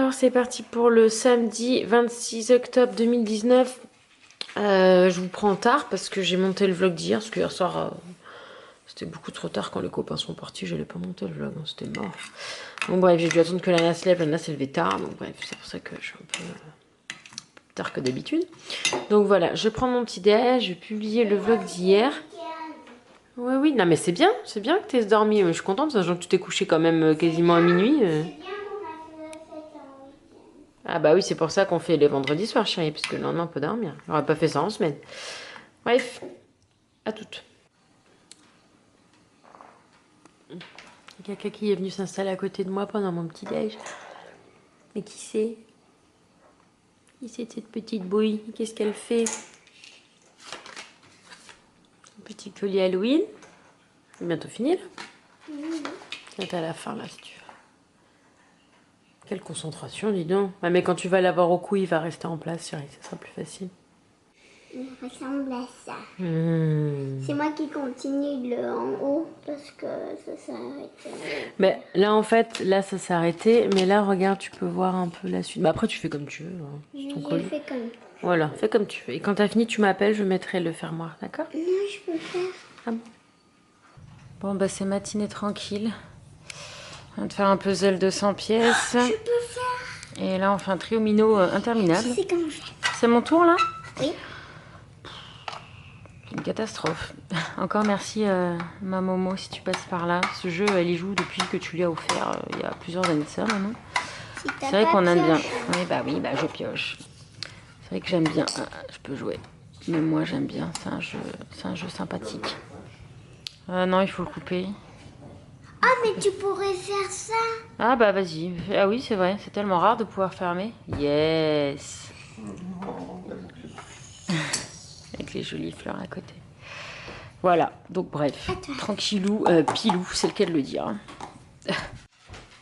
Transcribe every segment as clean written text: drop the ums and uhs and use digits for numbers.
Alors c'est parti pour le samedi 26 octobre 2019. Je vous prends tard parce que j'ai monté le vlog d'hier. Parce qu'hier soir, c'était beaucoup trop tard quand les copains sont partis. J'allais pas monter le vlog, hein, c'était mort. Bon bref, j'ai dû attendre que Lana se lève. Lana s'est levée tard. Donc bref, c'est pour ça que je suis un peu plus tard que d'habitude. Donc voilà, je prends mon petit déj. Je vais publier le vlog d'hier. Oui, oui, non mais c'est bien que tu aies dormi. Je suis contente, sachant que tu t'es couché quand même quasiment à minuit. Ah bah oui, c'est pour ça qu'on fait les vendredis soirs, chérie, parce que le lendemain on peut dormir. J'aurais pas fait ça en semaine. Bref, à toutes. Il y a quelqu'un qui est venu s'installer à côté de moi pendant mon petit déj. Mais qui c'est? Qui c'est cette petite bouille? Qu'est-ce qu'elle fait? Un petit collier Halloween. C'est bientôt fini là. C'est à la fin là si tu veux. Quelle concentration, dis donc. Ah, mais quand tu vas l'avoir au cou, il va rester en place, chérie, ça sera plus facile. Il ressemble à ça. C'est moi qui continue le en haut parce que ça s'arrête. Mais là, en fait, là, ça s'est arrêté. Mais là, regarde, tu peux voir un peu la suite. Bah, après, tu fais comme tu veux. Hein. J'ai fait comme ça. Voilà, fais comme tu veux. Et quand t'as fini, tu m'appelles, je mettrai le fermoir, d'accord? Non, je peux faire. Ah bon? Bon, bah, c'est matinée tranquille. On va te faire un puzzle de 100 pièces. Je peux faire. Et là, on fait un triomino interminable. C'est comment faire. C'est mon tour, là? Oui. Une catastrophe. Encore merci ma Momo si tu passes par là. Ce jeu, elle y joue depuis que tu lui as offert il y a plusieurs années de ça maintenant. Si C'est vrai qu'on aime bien. Oui, bah je pioche. C'est vrai que j'aime bien. Ah, je peux jouer. Même moi j'aime bien. C'est un jeu sympathique. Non, il faut le couper. Ah, mais tu pourrais faire ça. Ah bah vas-y. Ah oui, c'est vrai. C'est tellement rare de pouvoir fermer. Yes. Avec les jolies fleurs à côté. Voilà, donc bref, tranquillou, pilou, c'est le cas de le dire.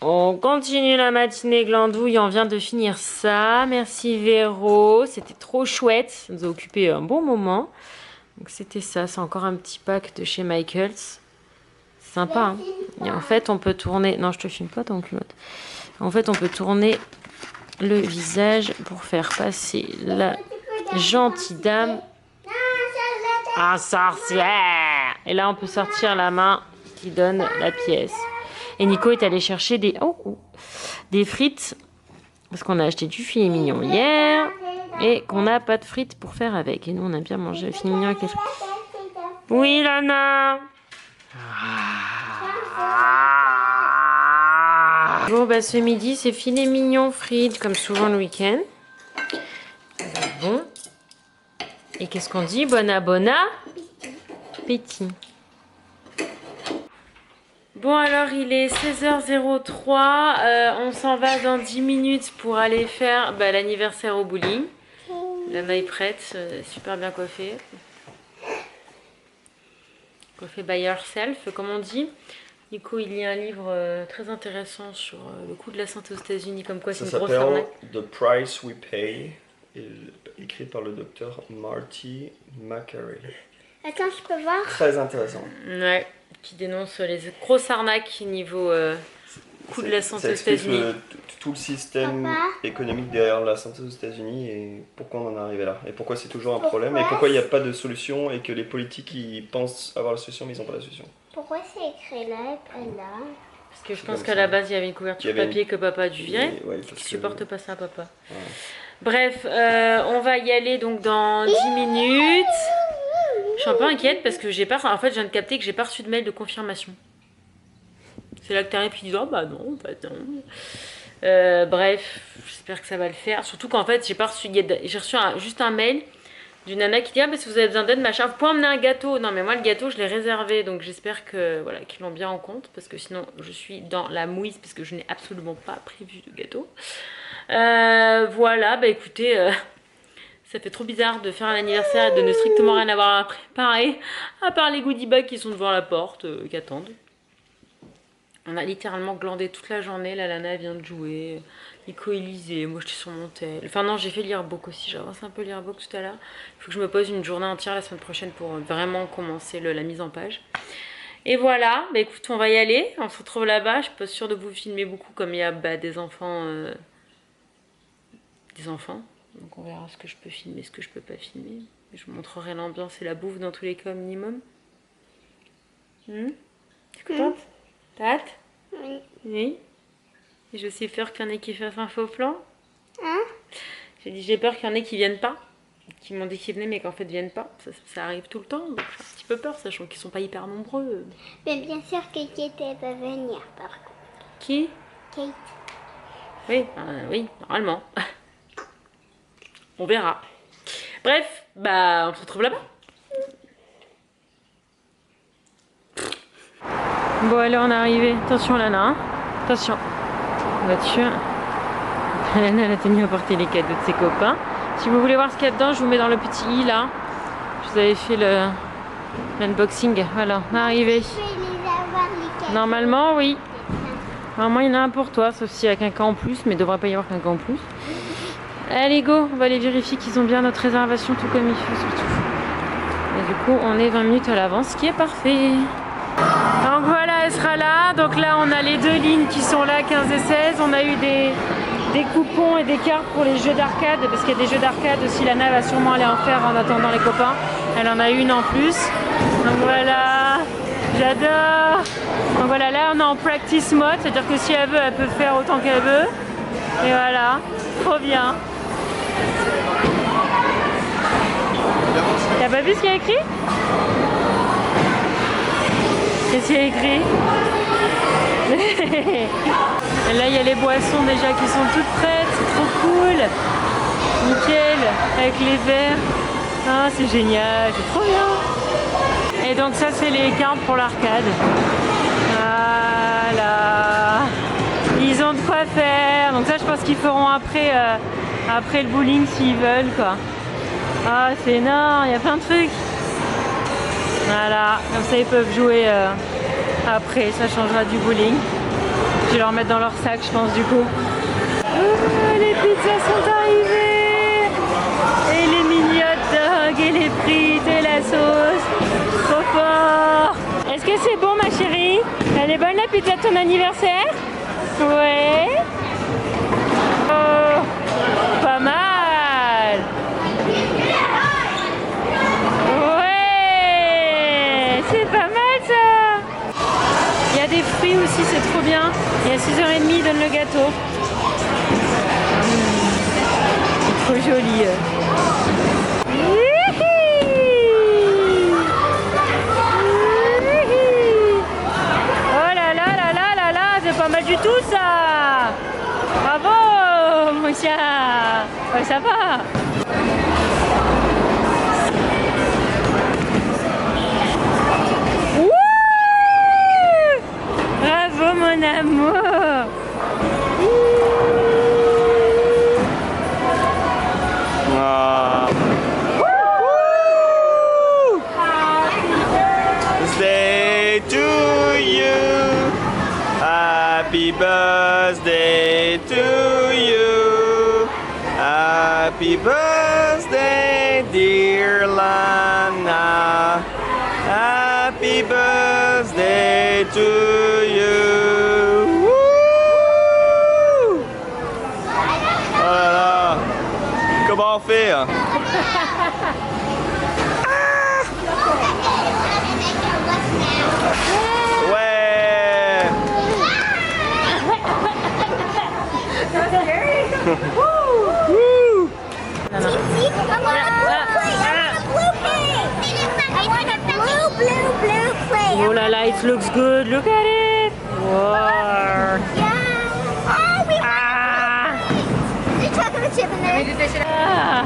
On continue la matinée glandouille, on vient de finir ça. Merci Véro, c'était trop chouette, ça nous a occupé un bon moment. Donc c'était ça, c'est encore un petit pack de chez Michaels. Sympa, hein. Et en fait, on peut tourner... Non, je te filme pas ton culotte. En fait, on peut tourner le visage pour faire passer la gentille dame... Un sorcière! Et là, on peut sortir la main qui donne la pièce. Et Nico est allé chercher des frites. Parce qu'on a acheté du filet mignon hier. Et qu'on n'a pas de frites pour faire avec. Et nous, on a bien mangé le filet mignon avec les frites. Oui, Lana! Bon, bah, ce midi, c'est filet mignon frites, comme souvent le week-end. Bon. Et qu'est-ce qu'on dit? Bon appétit. Bon alors il est 16h03, on s'en va dans 10 minutes pour aller faire l'anniversaire au bowling. Lana est prête, super bien coiffée. Coiffée by yourself comme on dit. Nico il lit un livre très intéressant sur le coût de la santé aux États-Unis, comme quoi c'est une grosse arnaque. The Price We Pay, écrit par le docteur Marty Makary. Attends, je peux voir. Très intéressant. Ouais, qui dénonce les grosses arnaques niveau coût de la santé aux États-Unis. Tout le système économique derrière la santé aux États-Unis et pourquoi on en est arrivé là. Et pourquoi c'est toujours un problème et pourquoi il n'y a pas de solution et que les politiques ils pensent avoir la solution mais ils n'ont pas la solution. Pourquoi c'est écrit là et pas là? Parce que je pense qu'à la base il y avait une couverture papier que papa a dû virer. Ouais, je supporte pas ça, papa. Ouais. Bref, on va y aller donc dans 10 minutes. Je suis un peu inquiète parce que j'ai pas. En fait, je viens de capter que j'ai pas reçu de mail de confirmation. C'est là que t'arrives et tu dis oh bah non, en fait non. Bref, j'espère que ça va le faire. Surtout qu'en fait, j'ai pas reçu. J'ai reçu juste un mail d'une nana qui dit ah bah si vous avez besoin d'aide machin, vous pouvez emmener un gâteau. Non mais moi le gâteau je l'ai réservé donc j'espère que voilà qu'ils l'ont bien en compte parce que sinon je suis dans la mouise parce que je n'ai absolument pas prévu de gâteau. Voilà, bah écoutez, ça fait trop bizarre de faire un anniversaire et de ne strictement rien avoir à préparer à part les goodie bags qui sont devant la porte, qui attendent. On a littéralement glandé toute la journée, la Lana vient de jouer, Nico il lisait, moi j'étais sur mon tel. Enfin non, j'ai fait l'earbook aussi, j'ai avancé un peu l'earbook tout à l'heure. Il faut que je me pose une journée entière la semaine prochaine pour vraiment commencer la mise en page. Et voilà, bah écoute, on va y aller, on se retrouve là-bas, je suis pas sûre de vous filmer beaucoup comme il y a des enfants des enfants. Donc on verra ce que je peux filmer, ce que je peux pas filmer. Je vous montrerai l'ambiance et la bouffe dans tous les cas au minimum. T'es contente? T'as hâte? Oui. Oui. Et j'ai aussi peur qu'il y en ait qui fassent un faux plan. Hein? J'ai dit j'ai peur qu'il y en ait qui viennent pas. Qui m'ont dit qu'ils venaient mais qu'en fait viennent pas. Ça arrive tout le temps. Donc j'ai un petit peu peur, sachant qu'ils sont pas hyper nombreux. Mais bien sûr que Kate elle va venir par contre. Qui? Kate. Oui, oui, normalement. On verra. Bref, bah on se retrouve là-bas. Bon alors on est arrivé. Attention Lana, hein. Attention. Voiture. Lana elle a tenu à porter les cadeaux de ses copains. Si vous voulez voir ce qu'il y a dedans, je vous mets dans le petit i là. Je vous avais fait l'unboxing. Voilà, on est arrivé. Je vais les avoir les cadeaux. Normalement, oui. Normalement, il y en a un pour toi, sauf s'il y a quelqu'un en plus, mais il ne devrait pas y avoir quelqu'un en plus. Allez, go, on va aller vérifier qu'ils ont bien notre réservation, tout comme il faut surtout. Et du coup, on est 20 minutes à l'avance, ce qui est parfait. Donc voilà, elle sera là. Donc là, on a les deux lignes qui sont là, 15 et 16. On a eu des coupons et des cartes pour les jeux d'arcade, parce qu'il y a des jeux d'arcade aussi. Lana va sûrement aller en faire en attendant les copains. Elle en a une en plus. Donc voilà, j'adore. Donc voilà, là on est en practice mode, c'est-à-dire que si elle veut, elle peut faire autant qu'elle veut. Et voilà, trop bien. T'as pas vu ce qu'il y a écrit? Qu'est-ce qu'il y a écrit? Et là il y a les boissons déjà qui sont toutes prêtes, c'est trop cool. Nickel, avec les verres. Ah c'est génial, c'est trop bien. Et donc ça c'est les cartes pour l'arcade. Voilà. Ils ont de quoi faire. Donc ça je pense qu'ils feront après, après le bowling s'ils veulent quoi. Ah c'est énorme, il y a plein de trucs. Voilà, comme ça ils peuvent jouer après, ça changera du bowling. Je vais leur mettre dans leur sac je pense du coup. Oh, les pizzas sont arrivées. Et les mini hot dogs et les frites et la sauce. Trop fort. Est-ce que c'est bon ma chérie? Elle est bonne la pizza de ton anniversaire? Ouais. Oh, pas mal. Ouais, c'est pas mal ça. Il y a des fruits aussi, c'est trop bien. Et à 6h30, ils donnent le gâteau. C'est trop joli. Pas mal du tout ça. Bravo Moussia. Ouais, ça va. Wouh, bravo mon amour. Ah. Birthday to you. Happy birthday to you. Happy birthday, dear Lana. Happy birthday to you. Woo! Oh là là. Comment on fait hein? Ouais. Woo! Oh la la, it looks good. Look at it. Wow. There's chocolate chip in there. Ah.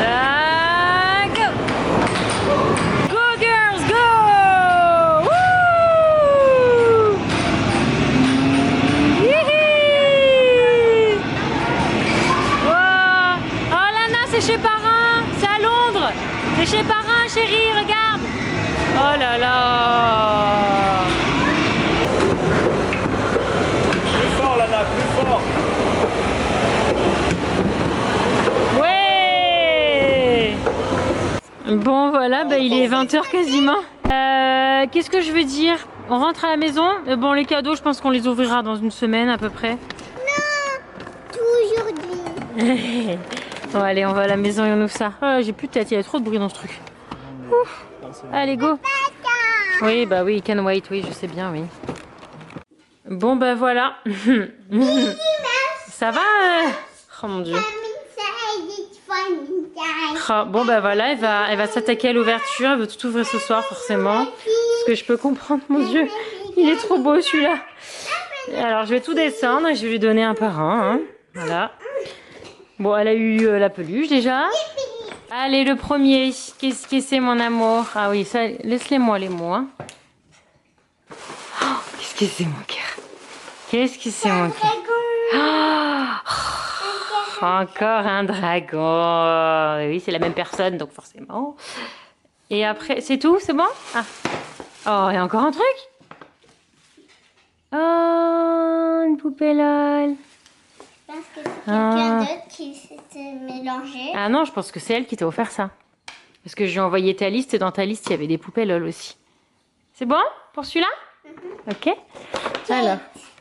Ah. Go. voilà, bah, il est 20h quasiment. Qu'est-ce que je veux dire? On rentre à la maison. Bon, les cadeaux, je pense qu'on les ouvrira dans une semaine à peu près. Tout aujourd'hui. Bon, allez, on va à la maison et on ouvre ça. Oh, j'ai plus de tête, il y a trop de bruit dans ce truc. Ouf. Allez, go. Oui, bah oui, can wait, oui, je sais bien, oui. Bon, bah voilà. Ça va Oh mon dieu. Oh, bon, bah voilà, elle va s'attaquer à l'ouverture. Elle veut tout ouvrir ce soir, forcément. Ce que je peux comprendre, mon dieu. Il est trop beau, celui-là. Alors, je vais tout descendre et je vais lui donner un par un. Hein. Voilà. Bon, elle a eu la peluche, déjà. Allez, le premier. Qu'est-ce que c'est, mon amour? Ah oui, ça, laisse-les-moi les mots. Hein. Oh, qu'est-ce que c'est, mon cœur? Qu'est-ce que c'est, mon cœur? Oh, encore un dragon. Oui, c'est la même personne, donc forcément. Et après, c'est tout? C'est bon? Ah. Oh, et encore un truc? Oh, une poupée LOL. Je pense que c'est quelqu'un d'autre qui s'est mélangé. Ah non, je pense que c'est elle qui t'a offert ça. Parce que j'ai envoyé ta liste et dans ta liste, il y avait des poupées LOL aussi. C'est bon pour celui-là? Ok. Alors,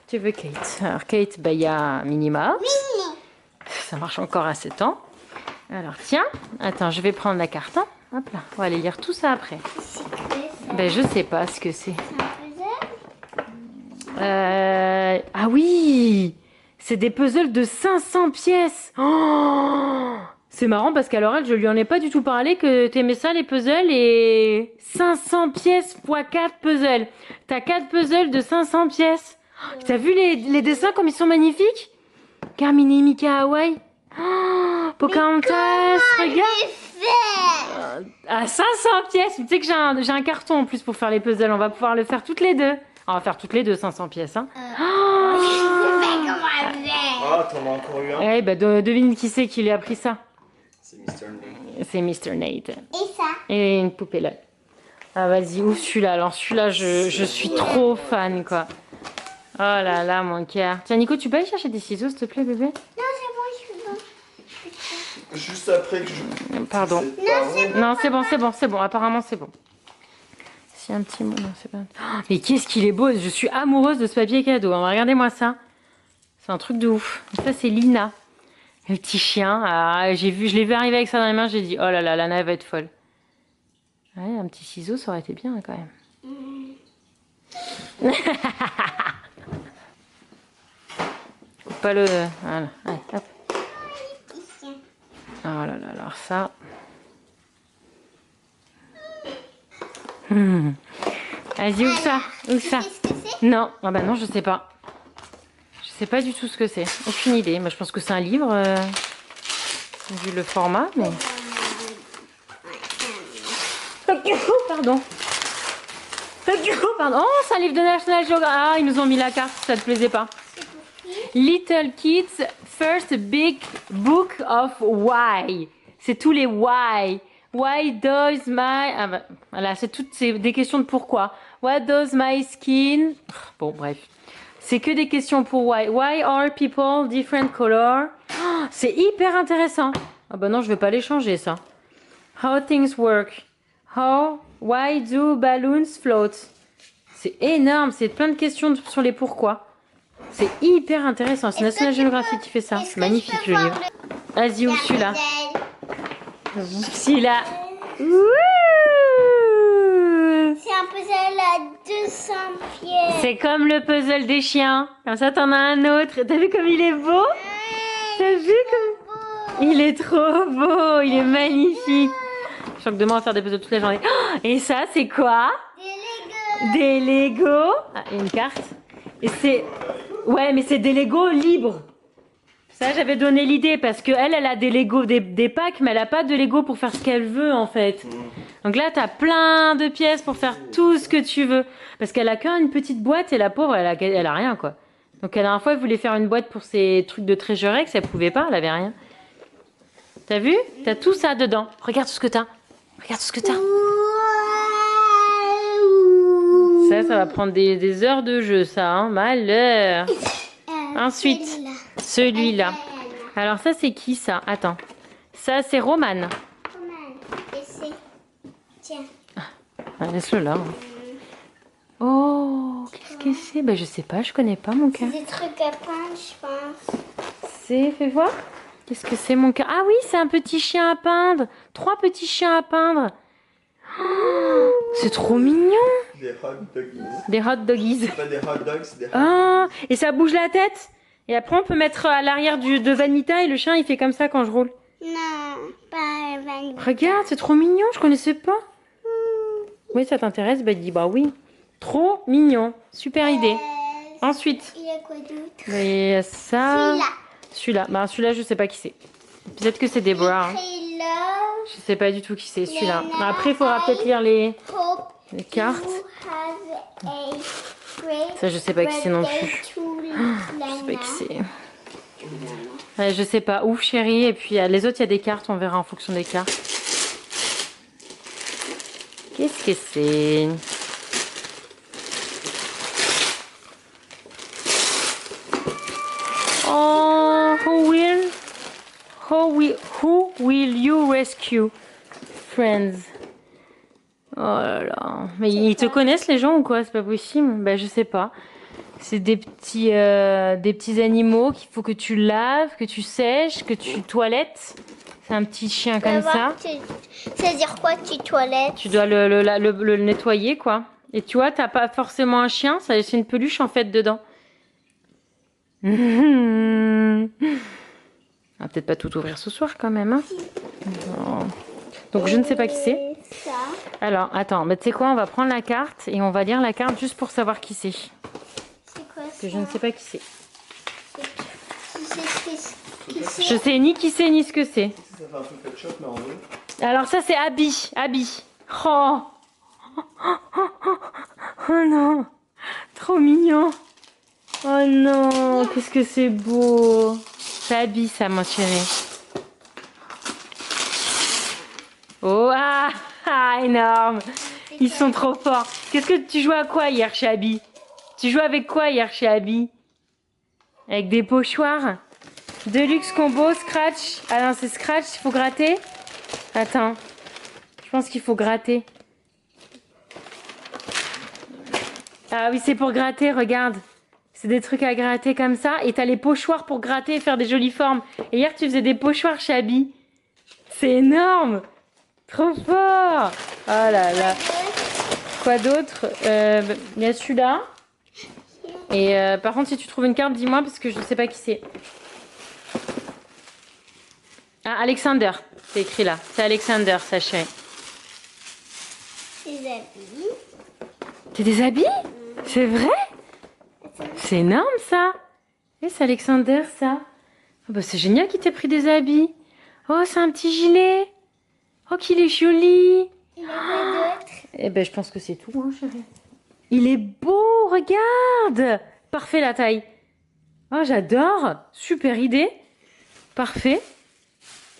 tu veux Kate. Alors, Kate, bah, il y a Minnie Mouse. Ça marche encore à 7 ans. Alors, tiens. Attends, je vais prendre la carte. Hein. Hop là. On va aller lire tout ça après. Ben, je sais pas ce que c'est. Ah oui! C'est des puzzles de 500 pièces. Oh, c'est marrant parce qu'à l'oral, je lui en ai pas du tout parlé que t'aimais ça, les puzzles. Et 500 pièces x 4 puzzles. T'as 4 puzzles de 500 pièces. T'as vu les dessins comme ils sont magnifiques? Carmine et Mickey à Hawaï. Oh, Pocahontas, regarde. À 500 pièces. Tu sais que j'ai un carton en plus pour faire les puzzles. On va pouvoir le faire toutes les deux. On va faire toutes les deux 500 pièces. Hein. Ah, t'en as encore eu un? Eh ben, devine qui c'est qui lui a pris ça. C'est Mr. Nate. C'est Mr. Nate. Et ça? Et une poupée là. Ah, vas-y, ouvre celui-là. Alors, celui-là, je suis trop fan, quoi. Oh là là, mon cœur. Tiens, Nico, tu peux aller chercher des ciseaux, s'il te plaît, bébé? Non, c'est bon, je suis bon. Juste après que je... Pardon. Non, c'est bon. Apparemment, c'est bon. S'il y a un petit mot, non, c'est pas... Oh, mais qu'est-ce qu'il est beau. Je suis amoureuse de ce papier cadeau. Hein. Regardez-moi ça. C'est un truc de ouf. Ça, c'est Lina. Le petit chien. Ah, je l'ai vu arriver avec ça dans les mains. J'ai dit, oh là là, Lana, elle va être folle. Ouais, un petit ciseau, ça aurait été bien, quand même. Coupe pas le... Voilà. Allez, hop. Oh là là, alors ça... Vas-y, ouvre ça. Ouvre ça. Non, ah bah non, je sais pas. Je sais pas du tout ce que c'est. Aucune idée. Moi, je pense que c'est un livre, vu le format, mais... Pardon. Pardon. Oh, c'est un livre de National Geographic. Ah, ils nous ont mis la carte, ça te plaisait pas. Little Kids First Big Book of Why. C'est tous les why. Why does my... Ah bah, voilà, c'est toutes des questions de pourquoi. What does my skin... Bon, bref. C'est que des questions pour why. Why are people different color? Oh, c'est hyper intéressant. Ah bah non, je vais pas les changer, ça. How things work. Why do balloons float? C'est énorme, c'est plein de questions sur les pourquoi. C'est hyper intéressant. C'est National Geographic qui fait ça. C'est magnifique, le livre. Vas-y, ouvre celui-là. Celui-là. C'est un puzzle à 200 pieds. C'est comme le puzzle des chiens. Comme ça, t'en as un autre. T'as vu comme il est beau? T'as vu comme... Il est trop beau. Il est magnifique. Je crois que demain, on va faire des puzzles toute la journée. Oh, et ça, c'est quoi? Des Lego. Ah, et une carte. Et c'est... Ouais, mais c'est des Lego libres. Ça, j'avais donné l'idée parce qu'elle a des Lego, des packs, mais elle a pas de Lego pour faire ce qu'elle veut, en fait. Donc là, t'as plein de pièces pour faire tout ce que tu veux. Parce qu'elle a qu'une petite boîte et la pauvre, elle a rien, quoi. Donc la dernière fois, elle voulait faire une boîte pour ses trucs de Treasure X, elle pouvait pas, elle avait rien. T'as vu? T'as tout ça dedans. Regarde tout ce que t'as. Regarde tout ce que t'as. Ça va prendre des heures de jeu, ça, hein. Malheur. Ensuite, celui-là. Alors ça, c'est qui, ça? Attends. Ça, c'est Romane. laisse-le là. Oh, qu'est-ce que c'est? Bah, je sais pas, je connais pas mon cœur. C'est des trucs à peindre, je pense. Fais voir. Qu'est-ce que c'est mon cœur? Ah oui, c'est un petit chien à peindre. 3 petits chiens à peindre. Oh, c'est trop mignon. Des hot doggies. Des hot doggies. C'est pas des hot dogs, c'est des hot Ah, et ça bouge la tête. Et après, on peut mettre à l'arrière de Vanita et le chien, il fait comme ça quand je roule. Non, pas vanille. Regarde, c'est trop mignon, je connaissais pas. Oui, ça t'intéresse? Bah, il dit bah oui. Trop mignon. Super idée. Ensuite, Il y a quoi d'autre? il y a ça. Celui-là. Celui-là. Bah, celui-là, je sais pas qui c'est. Peut-être que c'est Deborah. Hein. Et là, Je sais pas du tout qui c'est celui-là. Lena, Bah, après, il faudra peut-être lire les hope cartes. you have a great Ça, je sais pas qui c'est non birthday plus. to Je sais pas Lena. qui c'est. Ouais, je sais pas. Ouf, chérie. Et puis, les autres, il y a des cartes. On verra en fonction des cartes. Qu'est-ce que c'est? Oh, who will you rescue? Friends. Oh là là. Mais ils te connaissent les gens ou quoi? C'est pas possible. Bah, je sais pas. C'est des petits animaux qu'il faut que tu laves, que tu sèches, que tu toilettes. C'est un petit chien comme ça. C'est-à-dire quoi, tu toilettes? Tu dois le nettoyer, quoi. Et tu vois, t'as pas forcément un chien, c'est une peluche en fait dedans. On va peut-être pas tout ouvrir ce soir quand même. Hein. Non. Donc je ne sais pas qui c'est. Ça. Alors, attends, mais tu sais quoi, on va prendre la carte et on va lire la carte juste pour savoir qui c'est. C'est quoi Parce que ça? je ne sais pas qui c'est. Tu sais qui c'est? Je sais ni qui c'est ni ce que c'est. Ça fait un peu pet shop, mais en vrai. Alors ça c'est Abby. Abby. Oh. Oh non. Trop mignon. Oh non. Qu'est-ce que c'est beau. C'est Abby ça mon chéri. Oh ah, énorme. Ils sont trop forts. Qu'est-ce que tu jouais à quoi hier chez Abby? Tu jouais avec quoi hier chez Abby? Avec des pochoirs? Deluxe combo, scratch. Ah non, c'est scratch, il faut gratter. Attends. Je pense qu'il faut gratter. Ah oui, c'est pour gratter, regarde. C'est des trucs à gratter comme ça. Et t'as les pochoirs pour gratter et faire des jolies formes. Et hier, tu faisais des pochoirs chez Abby. C'est énorme. Trop fort. Oh là là. Quoi d'autre? Il y a celui-là. Et par contre, si tu trouves une carte, dis-moi parce que je ne sais pas qui c'est. Ah, Alexander. C'est écrit là. C'est Alexander, sa chérie. Des habits. T'as des habits? C'est vrai? C'est énorme ça. Et c'est Alexander ça. Oh, bah, c'est génial qu'il t'ait pris des habits. Oh, c'est un petit gilet. Oh, qu'il est joli. Il y a quoi d'autre? Eh ben, je pense que c'est tout, hein, chérie. Il est beau, regarde. Parfait la taille. Oh, j'adore. Super idée. Parfait.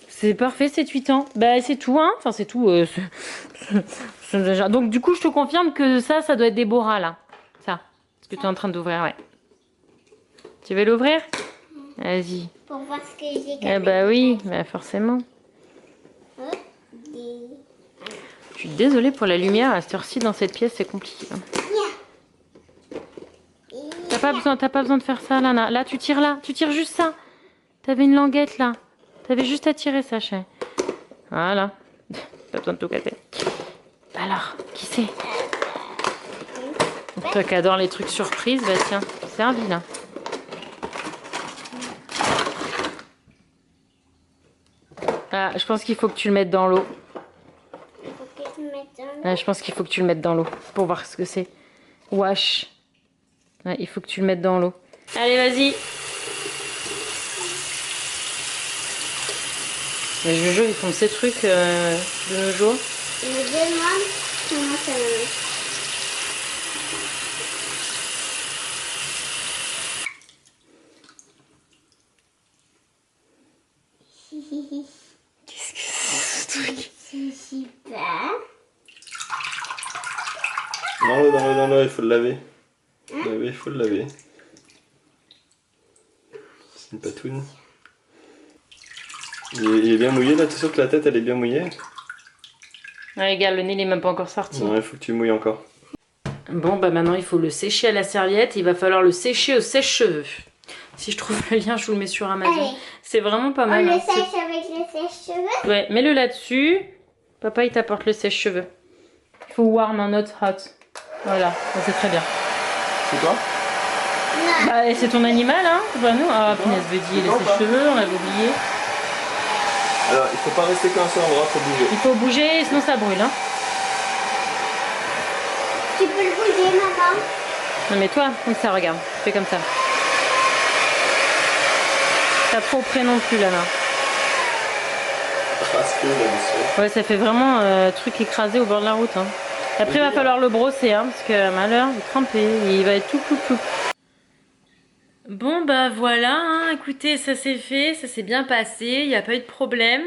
C'est parfait, c'est 8 ans. Bah, c'est tout, hein. Enfin, c'est tout. C'est déjà... Donc, du coup, je te confirme que ça doit être Déborah, là. Ça. Ce que tu es en train d'ouvrir, ouais. Tu veux l'ouvrir? Vas-y. Pour voir ce que j'ai. Eh bah oui, bah forcément. Je suis désolée pour la lumière. À cette heure-ci, dans cette pièce, c'est compliqué. Hein. T'as pas besoin de faire ça, Lana. Là, tu tires là. Tu tires juste ça. T'avais une languette, là. T'avais juste à tirer ça, chérie. Voilà. Pas besoin de tout casser. Alors, qui c'est? Toi qui adore les trucs surprises, bah tiens, c'est un vilain. Ah, je pense qu'il faut que tu le mettes dans l'eau. Ah, je pense qu'il faut que tu le mettes dans l'eau pour voir ce que c'est. Wash. Ouais, il faut que tu le mettes dans l'eau. Allez, vas-y. Les Jojo, ils font ces trucs de nos jours. Je me demande comment ça va. Qu'est-ce que c'est ce truc? C'est super. Dans l'eau, il faut le laver. Oui, il faut le laver. C'est une patoune. Il est bien mouillé là, t'es sûr que la tête elle est bien mouillée? Ouais, regarde, le nez il est même pas encore sorti. Non, il faut que tu mouilles encore. Bon, bah maintenant il faut le sécher à la serviette. Il va falloir le sécher au sèche-cheveux. Si je trouve le lien, je vous le mets sur Amazon. C'est vraiment pas mal. On le sèche avec le sèche-cheveux. Ouais, mets-le là-dessus. Papa, il t'apporte le sèche-cheveux. Il faut warm and not hot. Voilà, c'est très bien. C'est toi? Non. Bah, c'est ton animal, hein? Bah non. Ah, punaise, Buddy, les sèche-cheveux, on l'avait oublié. Alors, il faut pas rester qu'un seul endroit, faut bouger. Il faut bouger, sinon ça brûle, hein. Tu peux le bouger, maman. Non, mais toi, comme ça, regarde. Fais comme ça. T'as trop près non plus, là, là. Parce que là-dessus. Ouais, ça fait vraiment truc écrasé au bord de la route, hein. Après, il va falloir le brosser, hein, parce que malheur, il est trempé, il va être tout ploup. Bon, bah voilà, hein, écoutez, ça s'est fait, ça s'est bien passé, il n'y a pas eu de problème.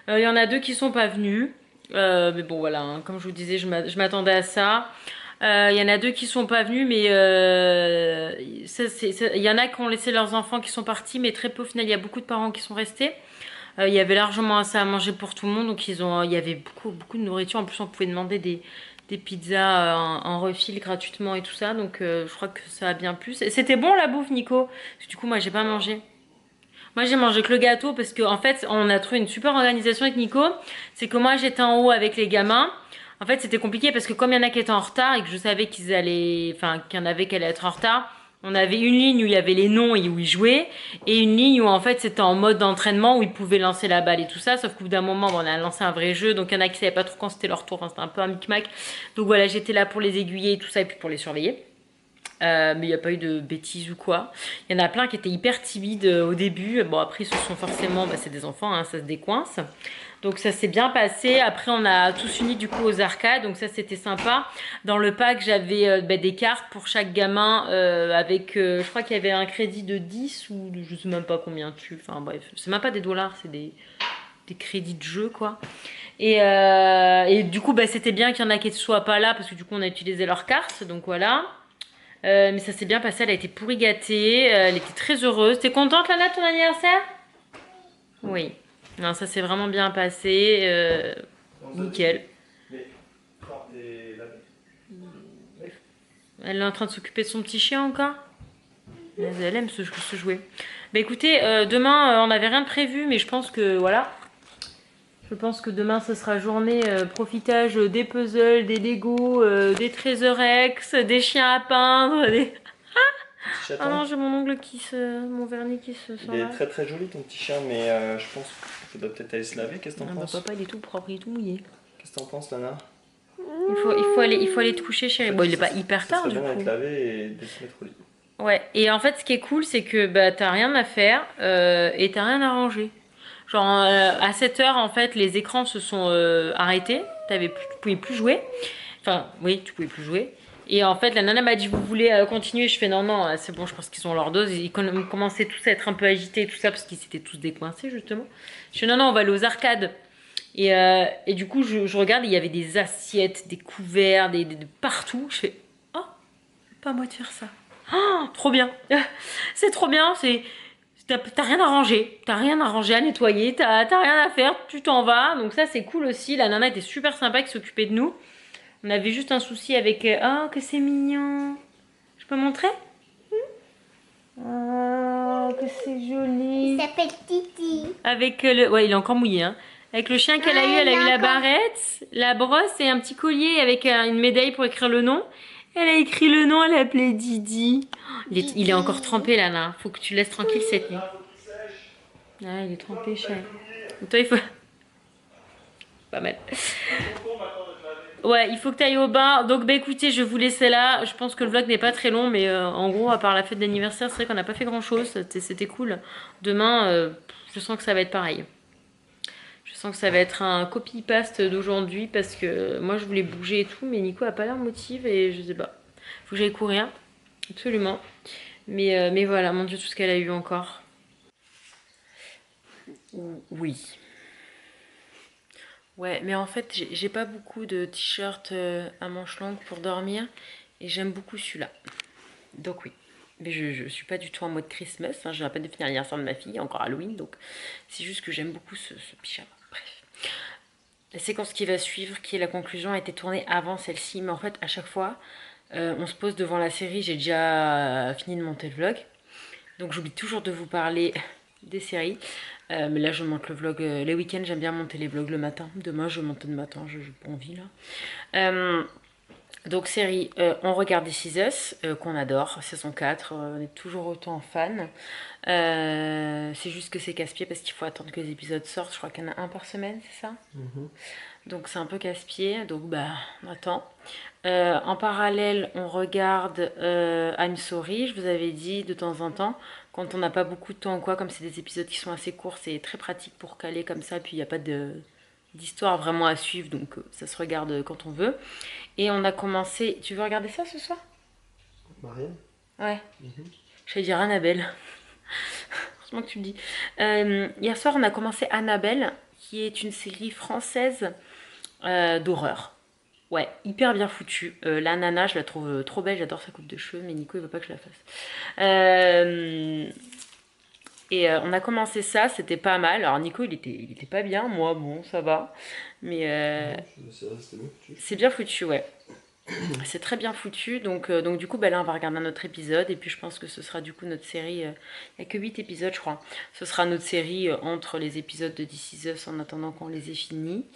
Il y en a 2 qui sont pas venus, mais bon, voilà, hein, comme je vous disais, je m'attendais à ça. Il y en a 2 qui sont pas venus, mais il y en a qui ont laissé leurs enfants qui sont partis, mais très peu au final, il y a beaucoup de parents qui sont restés. Il y avait largement assez à manger pour tout le monde, donc il y avait beaucoup de nourriture. En plus, on pouvait demander des pizzas en refil gratuitement et tout ça, donc je crois que ça a bien plu. C'était bon la bouffe, Nico? Parce que du coup, moi, j'ai pas mangé. Moi, j'ai mangé que le gâteau parce qu'en fait, on a trouvé une super organisation avec Nico. C'est que moi, j'étais en haut avec les gamins. En fait, c'était compliqué parce que comme il y en a qui étaient en retard et que je savais qu'il y en avait qui allaient être en retard, on avait une ligne où il y avait les noms et où ils jouaient, et une ligne où en fait c'était en mode d'entraînement où ils pouvaient lancer la balle et tout ça. Sauf qu'au bout d'un moment, on a lancé un vrai jeu, donc il y en a qui savaient pas trop quand c'était leur tour. Enfin, c'était un peu un micmac. Donc voilà, j'étais là pour les aiguiller et tout ça et puis pour les surveiller. Mais il n'y a pas eu de bêtises ou quoi. Il y en a plein qui étaient hyper timides au début. Bon, après, ce sont forcément, c'est des enfants, hein, ça se décoince. Donc ça s'est bien passé. Après, on a tous unis du coup aux arcades. Donc ça, c'était sympa. Dans le pack, j'avais des cartes pour chaque gamin avec, je crois qu'il y avait un crédit de 10 ou je sais même pas combien tu... Enfin bref, c'est même pas des dollars, c'est des crédits de jeu, quoi. Et du coup, c'était bien qu'il y en a qui ne soient pas là parce que du coup, on a utilisé leurs cartes. Donc voilà. Mais ça s'est bien passé, elle a été pourri gâtée, elle était très heureuse. T'es contente, Lana, de ton anniversaire? Oui. Non, ça s'est vraiment bien passé, nickel. Elle est en train de s'occuper de son petit chien encore? Elle aime se jouer. Bah écoutez, demain, on n'avait rien de prévu, mais je pense que, voilà. Je pense que demain, ce sera journée profitage des puzzles, des Lego, des Treasurex, des chiens à peindre, des... Ah non, j'ai mon ongle mon vernis qui se sent. Il est très très joli ton petit chien, mais je pense qu'il faudrait peut-être aller se laver. Qu'est-ce que t'en penses? Papa, il est tout propre, il est tout mouillé. Qu'est-ce que t'en penses, Lana? Il faut aller te coucher, chérie. Bon, il est pas hyper tard, du coup. Ça serait bien d'être lavé et de se mettre au lit. Ouais, et en fait, ce qui est cool, c'est que t'as rien à faire et t'as rien à ranger. Genre, à 7 heures, en fait, les écrans se sont arrêtés. Tu pouvais plus jouer. Enfin, oui, tu pouvais plus jouer. Et en fait, la nana m'a dit, vous voulez continuer? Je fais, non, c'est bon, je pense qu'ils ont leur dose. Ils commençaient tous à être un peu agités et tout ça, parce qu'ils s'étaient tous décoincés, justement. Je fais, non, on va aller aux arcades. Et du coup, je regarde, il y avait des assiettes, des couverts, de partout. Je fais, oh, pas à moi de faire ça. Oh, trop bien. C'est trop bien, T'as rien à ranger, à nettoyer, t'as rien à faire, tu t'en vas. Donc ça, c'est cool aussi. La nana était super sympa qui s'occupait de nous. On avait juste un souci avec... Oh, que c'est mignon. Je peux montrer? Oh, que c'est joli. Il s'appelle Titi. Avec le... Ouais, il est encore mouillé, hein. Avec le chien qu'elle a eu, elle a eu la barrette, la brosse et un petit collier avec une médaille pour écrire le nom. Elle a écrit le nom, elle l'appelait Didi. Il est encore trempé, là, là. Faut que tu laisses tranquille cette nuit. Ah, il est trempé, chérie. Toi, il faut... Pas mal. Ouais, il faut que tu ailles au bain. Donc, écoutez, je vais vous laisser là. Je pense que le vlog n'est pas très long, mais en gros, à part la fête d'anniversaire, c'est vrai qu'on n'a pas fait grand-chose. C'était cool. Demain, je sens que ça va être pareil. Je sens que ça va être un copy-paste d'aujourd'hui parce que moi, je voulais bouger et tout, mais Nico a pas l'air motive et je sais pas. Faut que j'aille courir. Absolument. Mais voilà, mon Dieu, tout ce qu'elle a eu encore. Oui. Ouais, mais en fait, j'ai pas beaucoup de t-shirts à manches longues pour dormir. Et j'aime beaucoup celui-là. Donc oui. Mais je suis pas du tout en mode Christmas. Hein, je viens à peine de finir l'anniversaire de ma fille, encore Halloween. Donc c'est juste que j'aime beaucoup ce pyjama. Bref. la séquence qui va suivre, qui est la conclusion, a été tournée avant celle-ci. Mais en fait, à chaque fois, on se pose devant la série. J'ai déjà fini de monter le vlog. Donc j'oublie toujours de vous parler des séries. Mais là, je monte le vlog les week-ends. J'aime bien monter les vlogs le matin. Demain, je vais monter le matin. Je n'ai pas envie là. Donc série, on regarde This Is Us, qu'on adore, saison 4, on est toujours autant fan. C'est juste que c'est casse-pied parce qu'il faut attendre que les épisodes sortent, je crois qu'il y en a un par semaine, c'est ça? Donc c'est un peu casse-pied, donc bah on attend. En parallèle, on regarde I'm Sorry, je vous avais dit de temps en temps, quand on n'a pas beaucoup de temps ou quoi, comme c'est des épisodes qui sont assez courts, c'est très pratique pour caler comme ça, puis il n'y a pas d'histoire vraiment à suivre, donc ça se regarde quand on veut. Et on a commencé... Tu veux regarder ça ce soir? Marianne? Ouais. J'allais dire Annabelle. Heureusement que tu le dis. Hier soir, on a commencé Annabelle, qui est une série française d'horreur. Ouais, hyper bien foutue. La nana, je la trouve trop belle, j'adore sa coupe de cheveux, mais Nico, il veut pas que je la fasse. On a commencé ça, c'était pas mal. Alors Nico, il était pas bien, moi, bon, ça va. Mais c'est bien foutu, ouais. C'est très bien foutu, donc du coup, là, on va regarder un autre épisode, et puis je pense que ce sera du coup notre série, il n'y a que 8 épisodes, je crois. Ce sera notre série entre les épisodes de This Is Us en attendant qu'on les ait finis.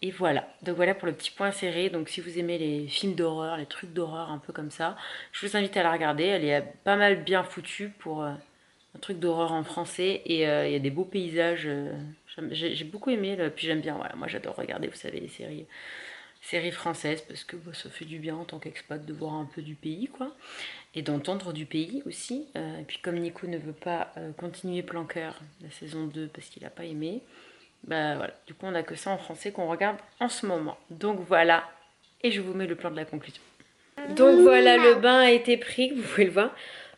Et voilà, donc voilà pour le petit point serré. Donc si vous aimez les films d'horreur, les trucs d'horreur un peu comme ça, je vous invite à la regarder. Elle est pas mal bien foutue pour un truc d'horreur en français, et il y a des beaux paysages. J'ai beaucoup aimé, puis j'aime bien, voilà, moi j'adore regarder, vous savez, les séries françaises, parce que ça fait du bien en tant qu'expat de voir un peu du pays, quoi, et d'entendre du pays aussi. Et puis comme Nico ne veut pas continuer Plan Cœur, la saison 2, parce qu'il n'a pas aimé, bah voilà, du coup on a que ça en français qu'on regarde en ce moment. Donc voilà, et je vous mets le plan de la conclusion. Donc voilà, le bain a été pris, vous pouvez le voir.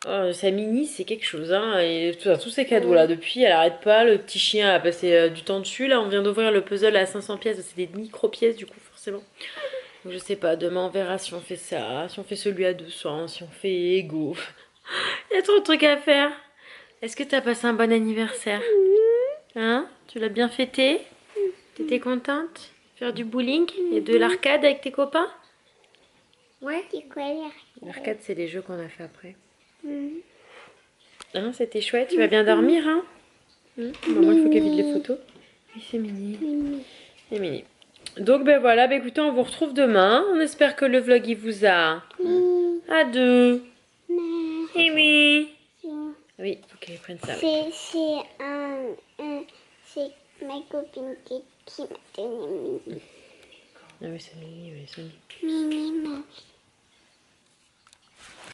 Oh, sa mini, c'est quelque chose, hein. Et tous ces cadeaux là, depuis, elle arrête pas. Le petit chien a passé du temps dessus. Là, on vient d'ouvrir le puzzle à 500 pièces. C'est des micro-pièces, du coup, forcément. Donc, je sais pas, demain on verra si on fait ça, si on fait celui à 200, si on fait Ego. Il y a trop de trucs à faire. Est-ce que t'as passé un bon anniversaire? Hein? Tu l'as bien fêté? T'étais contente? Faire du bowling et de l'arcade avec tes copains? Ouais. C'est quoi L'arcade, c'est les jeux qu'on a fait après. Hein, c'était chouette. Tu vas bien dormir, hein? Maman, il faut qu'elle vide les photos. Oui, c'est mini. C'est mini. Donc, ben voilà. Ben écoutez, on vous retrouve demain. On espère que le vlog, il vous a... À deux. Et oui. Oui, il faut qu'elle prenne ça. C'est ma copine qui m'a donné Mini. Ah oui, c'est mini, oui, c'est mini. Mini,